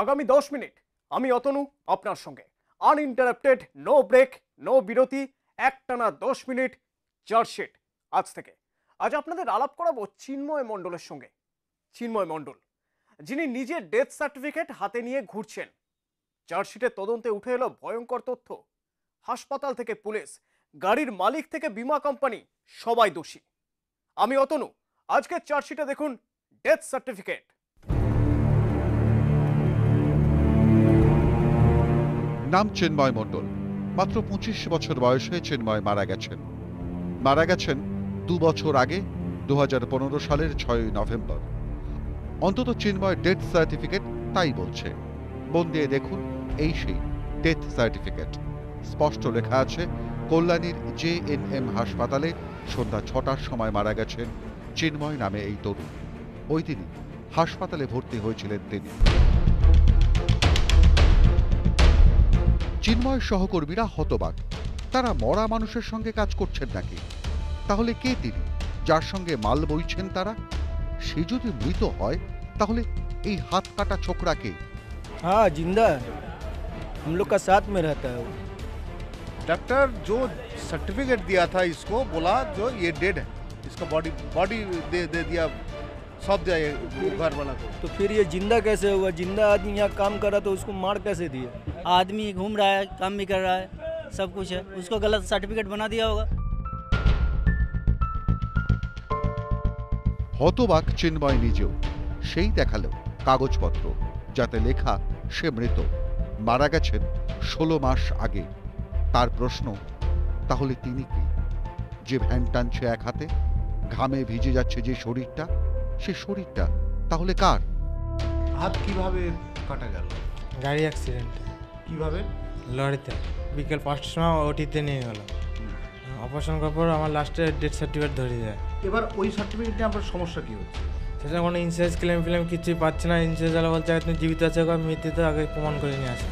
আগামী 10 মিনিট আমি অতনু আপনার সঙ্গে আনইন্টারাপ্টেড, নো ব্রেক, নো বিরতি, একটানা 10 মিনিট চার্জশিট। আজ আপনাদের আলাপ করাবো চিন্ময় মণ্ডলের সঙ্গে। চিন্ময় মণ্ডল, যিনি নিজের ডেথ সার্টিফিকেট হাতে নিয়ে ঘুরছেন। চার্জশিটের তদন্তে উঠে এলো ভয়ঙ্কর তথ্য। হাসপাতাল থেকে পুলিশ, গাড়ির মালিক থেকে বীমা কোম্পানি, সবাই দোষী। আমি অতনু, আজকের চার্জশিটে দেখুন ডেথ সার্টিফিকেট। নাম চিন্ময় মণ্ডল। মাত্র 25 বছর বয়সে চিন্ময় মারা গেছেন 2 বছর আগে 2015 সালের 6 নভেম্বর। অন্তত চিন্ময় ডেথ সার্টিফিকেট তাই বলছে। মন দিয়ে দেখুন, এই সেই ডেথ সার্টিফিকেট। স্পষ্ট লেখা আছে, কল্যাণীর JNM হাসপাতালে সন্ধ্যা 6টার সময় মারা গেছেন চিন্ময় নামে এই তরুণ। ওই দিনই হাসপাতালে ভর্তি হয়েছিলেন তিনি। চিন্ময়ের সহকর্মীরা হতবাক। তারা মরা মানুষের সঙ্গে কাজ করছেন নাকি? তাহলে কে তিনি, যার সঙ্গে মাল বইছেন তারা? সে যদি মৃত হয়, তাহলে এই হাত কাটা ছোকরা কে? हाँ जिंदा है, हम लोग का साथ में रहता है वो। डॉक्टर जो सर्टिफिकेट दिया था इसको बोला जो ये डेड है, इसका बॉडी दे दिया, सौंप दिया ये घर वाला को। तो फिर ये जिंदा कैसे हुआ? जिंदा आदमी यहाँ काम कर रहा तो उसको मार कैसे दिया? आदमी घूम रहा है, काम भी कर रहा है, सब कुछ है, उसको गलत सर्टिफिकेट बना दिया होगा। হতবাক চিন্ময় নিজেও। সেই দেখালো কাগজপত্র, যাতে লেখা সে মৃত, মারা গেছেন 16 মাস আগে। তার প্রশ্ন, তাহলে তিনি কি? যে ভ্যান টানছে এক হাতে, ঘামে ভিজে যাচ্ছে যে শরীরটা, সে শরীরটা তাহলে কার? হাত কিভাবে কাটা গেল? গাড়ি অ্যাক্সিডেন্টে। কিভাবে? লরিতে বিকেল 5টার সময় ওটিতে নিয়ে গেল। অপারেশন করার পর আমার লাস্টে ডেথ সার্টিফিকেট ধরিয়ে দেয়। এবার ওই সার্টিফিকেট নিয়ে আপনার সমস্যা কি হচ্ছে? সেটা কোনো ইন্স্যুরেন্স ক্লেম কিছুই পাচ্ছে না। ইন্স্যুরেন্স ওয়ালা বলছে তুমি জীবিত আছে, মৃত্যুতে আগে প্রমাণ করে নিয়ে আসে।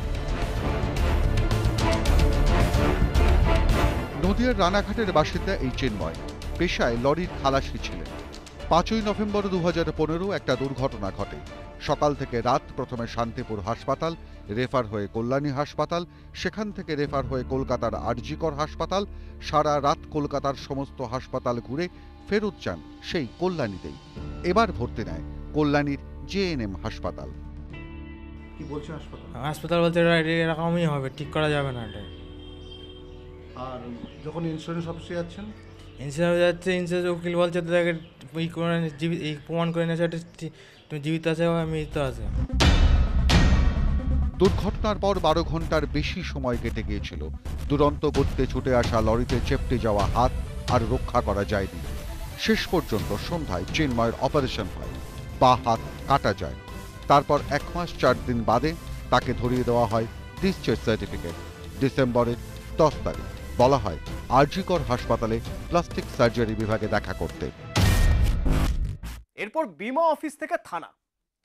নদিয়ার রানাঘাটের বাসিন্দা এই চিন্ময় পেশায় লরির খালাসি ছিলেন। 5ই নভেম্বর 2015 একটা দুর্ঘটনা ঘটে। সকাল থেকে রাত প্রথমে শান্তিপুর হাসপাতাল, রেফার হয়ে কল্যাণী হাসপাতাল, সেখান থেকে রেফার হয়ে কলকাতার আরজিকর হাসপাতাল। সারা রাত কলকাতার সমস্ত হাসপাতাল ঘুরে ফেরত যান সেই কল্যাণীতেই। এবার ভর্তি নেয় কল্যাণীর JNM হাসপাতাল। কি বলছে হাসপাতাল? হাসপাতাল বলছে এরকমই হবে, ঠিক করা যাবে না এটা। আর যখন ইন্স্যুরেন্স অফিসে যাচ্ছেন, ইন্স্যুরেন্স যাচ্ছে, ইন্স্যুরেন্স উকিল বলছে তাদেরকে এই প্রমাণ করে নিয়েছে তুমি জীবিত আছে বা মৃত আছে। দুর্ঘটনার পর 12 ঘন্টার বেশি সময় কেটে গিয়েছিল। দুরন্ত গতিতে ছুটে আসা লরিতে চেপটে যাওয়া হাত আর রক্ষা করা যায়নি। শেষ পর্যন্ত সন্ধ্যায় চিন্ময়ের অপারেশন হয়, বা হাত কাটা যায়। তারপর 1 মাস 4 দিন বাদে তাকে ধরিয়ে দেওয়া হয় ডিসচার্জ সার্টিফিকেট। ডিসেম্বরের 10 তারিখ বলা হয় আরজিকর হাসপাতালে প্লাস্টিক সার্জারি বিভাগে দেখা করতে। এরপর বীমা অফিস থেকে থানা,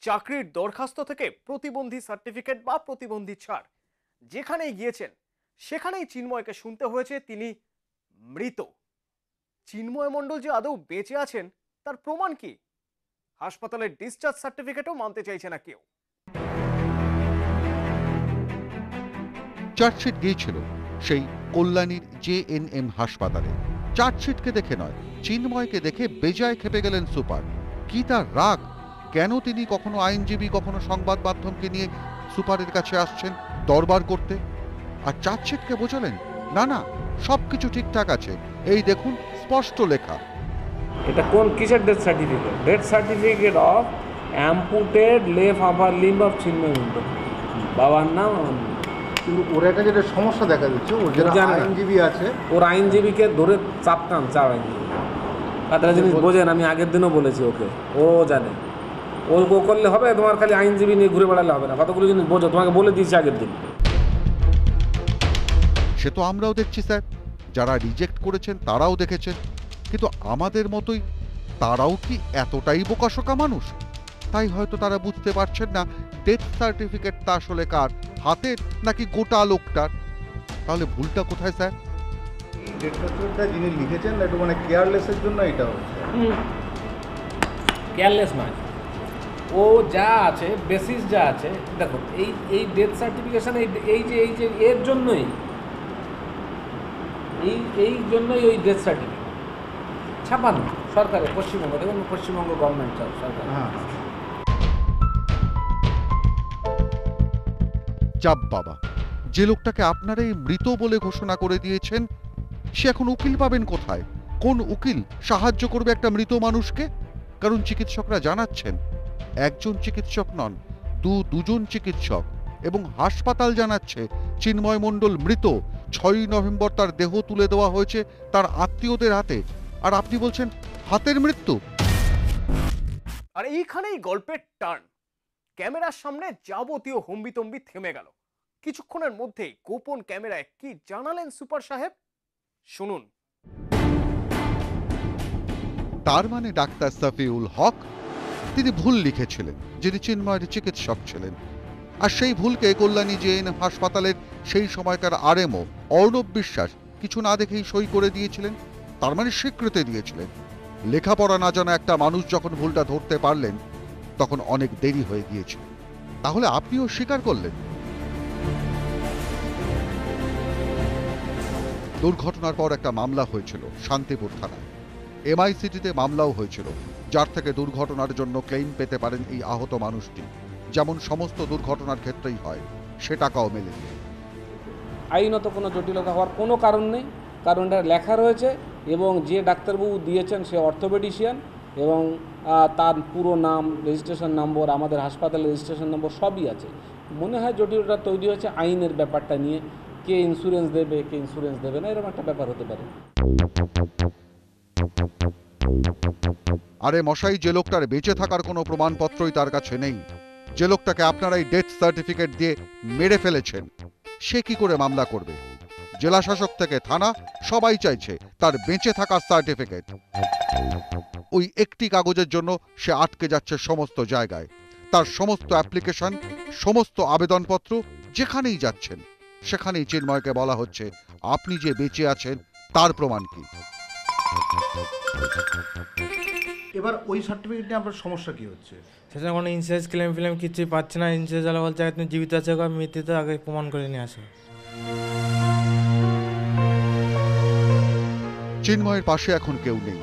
চাকরির দরখাস্ত থেকে প্রতিবন্ধী সার্টিফিকেট বা প্রতিবন্ধী ছাড়, যেখানেই গিয়েছেন সেখানেই চিন্ময়কে শুনতে হয়েছে তিনি মৃত। চিন্ময় মণ্ডল যে আদৌ বেঁচে আছেন তার প্রমাণ কি? হাসপাতালের ডিসচার্জ সার্টিফিকেটও মানতে চাইছে না কেউ। চার্জশিট গিয়েছিল সেই কল্যাণীর JNM হাসপাতালে। চার্জশিটকে দেখে নয়, চিন্ময়কে দেখে বেজায় খেপে গেলেন সুপার। কি তার রাগ? কেন তিনি কখনো আইনজীবী, কখনো সংবাদ মাধ্যমকে নিয়ে সুপারের কাছে আসছেন দরবার করতে? আর চার্জশিটকে বোঝালেন, না না, সবকিছু ঠিকঠাক আছে, এই দেখুন স্পষ্ট লেখা। এটা কোন কিসের death certificate? Death certificate of amputated left upper limb of Chinmoy Mondal. বাবার নাম। কিন্তু ওর একটা যেটা সমস্যা দেখা দিচ্ছে, ওর যারা আইনজীবী আছে, ওর আইনজীবীকে ধরে চাপটান, চাপ আইনজীবী একটা জিনিস বোঝেন, আমি আগের দিনও বলেছি ওকে, ও জানে। ও করলে হবে, তোমার খালি আইনজীবী নিয়ে ঘুরে বেড়ালে হবে না, কতগুলো জিনিস বোঝো, তোমাকে বলে দিয়েছি আগের দিন। সে তো আমরাও দেখছি স্যার, যারা রিজেক্ট করেছেন তারাও দেখেছেন, কিন্তু আমাদের মতোই তারাও কি এতটাই বোকাশোকা মানুষ? তাই হয়তো তারা বুঝতে পারছেন না ডেথ সার্টিফিকেটটা আসলে কার, হাতের নাকি গোটা লোকটার। তাহলে ভুলটা কোথায় স্যার? ডেথ সার্টিফিকেটটা যিনি লিখেছেন একটু মানে কেয়ারলেসের জন্য এটা হচ্ছে। কেয়ারলেস নয়, ও ও যা আছে বেসিস যা আছে দেখো, এই ডেথ সার্টিফিকেশন এই যে এর জন্যই এই জন্যই ওই ডেথ সার্টিফিকেট ছাপানো সরকারের, পশ্চিমবঙ্গ, দেখুন পশ্চিমবঙ্গ গভর্নমেন্ট সরকার। চাপ বাবা, যে লোকটাকে আপনারাই মৃত বলে ঘোষণা করে দিয়েছেন, সে এখন উকিল পাবেন কোথায়? কোন উকিল সাহায্য করবে একটা মৃত মানুষকে? কারণ চিকিৎসকরা জানাচ্ছেন, একজন চিকিৎসক নন, দুজন চিকিৎসক, এবং হাসপাতাল জানাচ্ছে চিন্ময় মণ্ডল মৃত। 6ই নভেম্বর তার দেহ তুলে দেওয়া হয়েছে তার আত্মীয়দের হাতে, আর আপনি বলছেন হাতের মৃত্যু। আর এইখানেই গল্পের টার্ন। ক্যামেরার সামনে যাবতীয় হম্বিতম্বি থেমে গেল। কিছুক্ষণের মধ্যেই গোপন ক্যামেরায় কি জানালেন সুপার সাহেব, শুনুন। তার মানে ডাক্তার সাফিউল হক তিনি ভুল লিখেছিলেন, যিনি চিন্ময়ের চিকিৎসক ছিলেন, আর সেই ভুলকে কল্যাণী জেএন হাসপাতালের সেই সময়কার আরএমও অর্ণব বিশ্বাস কিছু না দেখেই সই করে দিয়েছিলেন। তার মানে স্বীকৃতি দিয়েছিলেন। লেখাপড়া না জানা একটা মানুষ যখন ভুলটা ধরতে পারলেন, তখন অনেক দেরি হয়ে গিয়েছিল। তাহলে আপনিও স্বীকার করলেন। দুর্ঘটনার পর একটা মামলা হয়েছিল শান্তিপুর থানায়, এমআইসিটিতে মামলাও হয়েছিল, যার থেকে দুর্ঘটনার জন্য ক্লেইম পেতে পারেন এই আহত মানুষটি, যেমন সমস্ত দুর্ঘটনার ক্ষেত্রেই হয়, সে টাকাও মেলেনি। আইনত কোনো জটিলতা হওয়ার কোনো কারণ নেই, কারণ এটা লেখা রয়েছে, এবং যে ডাক্তারবাবু দিয়েছেন সে অর্থোপেডিশিয়ান, এবং তার পুরো নাম, রেজিস্ট্রেশন নম্বর, আমাদের হাসপাতালের রেজিস্ট্রেশন নম্বর সবই আছে। মনে হয় জটিলতা তৈরি হয়েছে আইনের ব্যাপারটা নিয়ে, কে ইন্স্যুরেন্স দেবে কে ইন্স্যুরেন্স দেবে না, এরকম একটা ব্যাপার হতে পারে। আরে মশাই, যে লোকটার বেঁচে থাকার কোনো প্রমাণপত্রই তার কাছে নেই, যে লোকটাকে আপনারাই ডেথ সার্টিফিকেট দিয়ে মেরে ফেলেছেন, সে কি করে মামলা করবে? জেলা শাসক থেকে থানা সবাই চাইছে তার বেঁচে থাকার সার্টিফিকেট। ওই একটি কাগজের জন্য সে আটকে যাচ্ছে সমস্ত জায়গায়। তার সমস্ত অ্যাপ্লিকেশন, সমস্ত আবেদনপত্র, যেখানেই যাচ্ছেন সেখানেই চিন্ময়কে বলা হচ্ছে আপনি যে বেঁচে আছেন তার প্রমাণ কি? এবার ওই সার্টিফিকেট নিয়ে আপনার সমস্যা কি হচ্ছে? সেটা কোনো ইন্স্যুরেন্স ক্লেম ফ্লেম কিছুই পাচ্ছে না। ইন্স্যুরেন্স ওয়ালা বলছে তুমি জীবিত আছে, মৃত্যুতে আগে প্রমাণ করে নিয়ে আসো। চিন্ময়ের পাশে এখন কেউ নেই,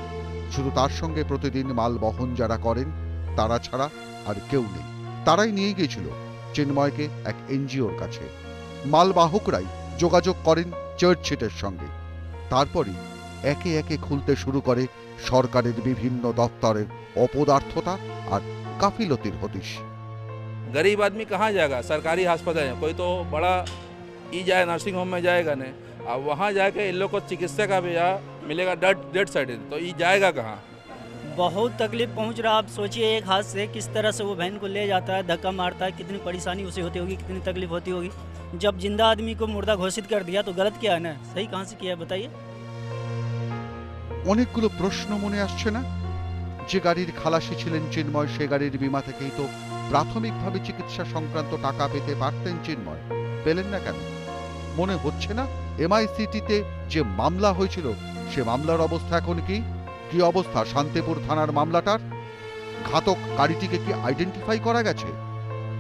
শুধু তার সঙ্গে প্রতিদিন মাল বহন যারা করেন তারা ছাড়া আর কেউ নেই। তারাই নিয়ে গিয়েছিল চিন্ময়কে এক এনজিওর কাছে। মালবাহকরাই যোগাযোগ করেন চার্জশিটের সঙ্গে। তারপরই একে একে খুলতে শুরু করে সরকারের বিভিন্ন দপ্তরের অপদার্থতা আর গাফিলতির হদিশ। गरीब आदमी कहाँ जाएगा? सरकारी अस्पताल है, कोई तो बड़ा ई जाए नर्सिंग होम में जाएगा नहीं, अब वहाँ जाके इन लोग को चिकित्सा का भी यहाँ मिलेगा डेथ सर्टिफिकेट, तो ये जाएगा कहाँ? बहुत तकलीफ पहुंच रहा। आप सोचिए एक हाथ से किस तरह से वो बहन को ले जाता है, धक्का मारता है, कितनी परेशानी उसे होती होगी, कितनी तकलीफ होती होगी। जब जिंदा आदमी को मुर्दा घोषित कर दिया तो गलत क्या है ना, सही कहाँ से किया है बताइए। অনেকগুলো প্রশ্ন মনে আসছে না? যে গাড়ির খালাসি ছিলেন চিন্ময়, সে গাড়ির বীমা থেকেই তো প্রাথমিকভাবে চিকিৎসা সংক্রান্ত টাকা পেতে পারতেন চিন্ময়, পেলেন না কেন? মনে হচ্ছে না এমআইসিটিতে যে মামলা হয়েছিল সে মামলার অবস্থা এখন কি? কি অবস্থা শান্তিপুর থানার মামলাটার? ঘাতক গাড়িটিকে কি আইডেন্টিফাই করা গেছে?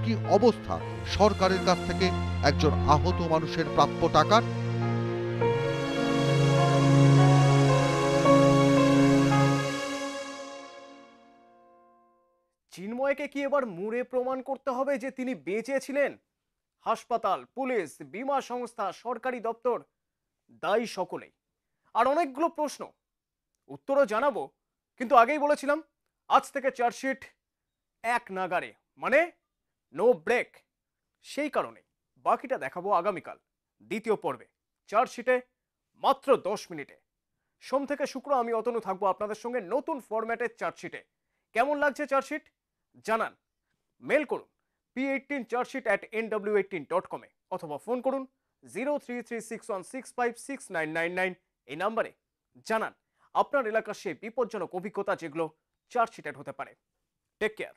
কি অবস্থা সরকারের কাছ থেকে একজন আহত মানুষের প্রাপ্য টাকার? চিন্ময়কে কি এবার মুড়ে প্রমাণ করতে হবে যে তিনি বেঁচে ছিলেন? হাসপাতাল, পুলিশ, বীমা সংস্থা, সরকারি দপ্তর, দায়ী সকলেই। আর অনেকগুলো প্রশ্ন, উত্তরও জানাবো, কিন্তু আগেই বলেছিলাম আজ থেকে চার্জশিট এক নাগারে, মানে নো ব্রেক। সেই কারণে বাকিটা দেখাবো আগামীকাল দ্বিতীয় পর্বে, চার্জশিটে মাত্র 10 মিনিটে। সোম থেকে শুক্র আমি অতনু থাকবো আপনাদের সঙ্গে নতুন ফরম্যাটের চার্জশিটে। কেমন লাগছে চার্জশিট জানান, মেল করুন p18chargesheet@nw18.com অথবা ফোন করুন 033616569999 এই নাম্বারে। জানান আপনার এলাকার সেই বিপজ্জনক অভিজ্ঞতা যেগুলো চার্জশিটেড হতে পারে। Take care.